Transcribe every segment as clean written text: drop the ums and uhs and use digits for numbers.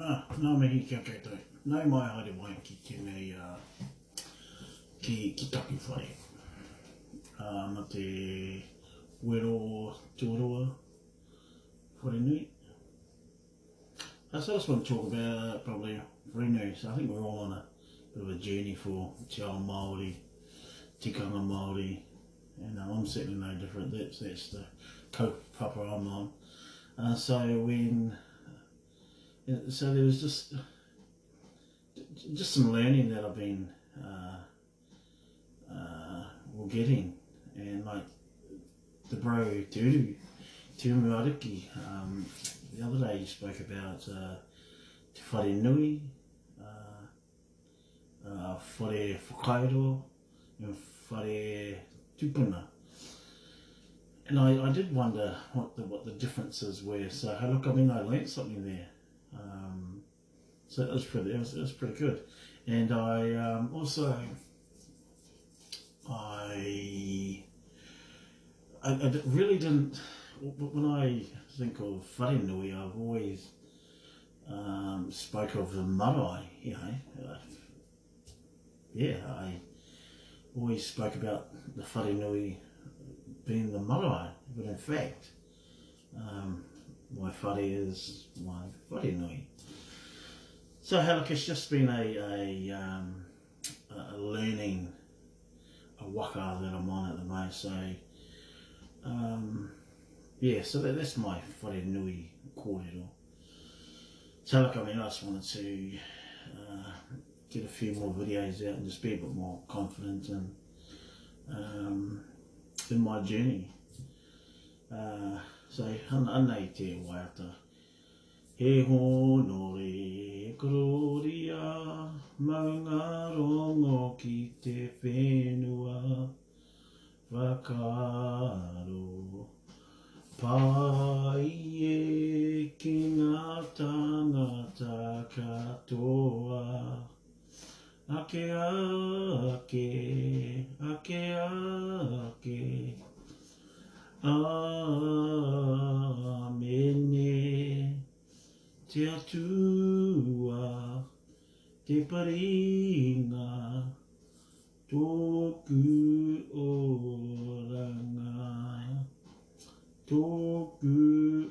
Nā mihi kia koutou. Nau mai haere mai ki tēnei ki taku whare. Ma te wero tuarua whare nui. So I just want to talk about probably whare. So I think we're all on a bit of a journey for te ao Māori, tikanga Māori, and I'm certainly no different. That's the kaupapa I'm on. So there was just some learning that I've been getting, and like the bro Te Umuariki, the other day he spoke about te whare nui, whare whakairo and whare tupuna. And I did wonder what the differences were. So look, I mean, I learnt something there. So it was pretty good. And I also I really didn't. When I think of whare nui, I've always spoke of the marae. You know, I always spoke about the whare nui being the marae, but in fact, my whare is my whare nui. So look, it's just been a learning, a waka that I'm on at the moment. So so that's my whare nui kōrero. So look, I mean, I just wanted to get a few more videos out and just be a bit more confident in my journey. So anei te waiata. He honore kororia maunga rongo ki te whenua whakaro pai e ki ngā tangata katoa ake amene te atua te paringa tōku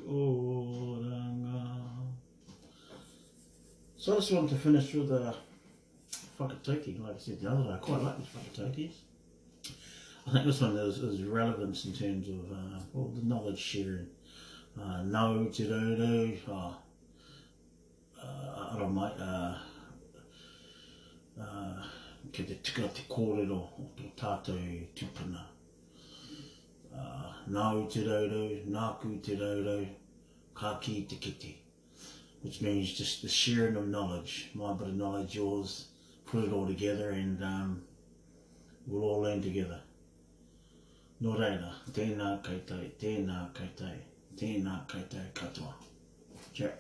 oranga. So I just wanted to finish with a whakataukī. Like I said the other day, I quite like these whakataukīs. I think this one is relevant in terms of the knowledge sharing. Nau te ruru, ke te tika te kōrero o tō tātou tupuna. Nau te ruru, nāku te ruru, ka ki te kite. Which means just the sharing of knowledge, my bit of knowledge, yours, put it all together and we'll all learn together. Nō reira, tēnā koutou, tēnā koutou, tēnā koutou katoa. Ciao.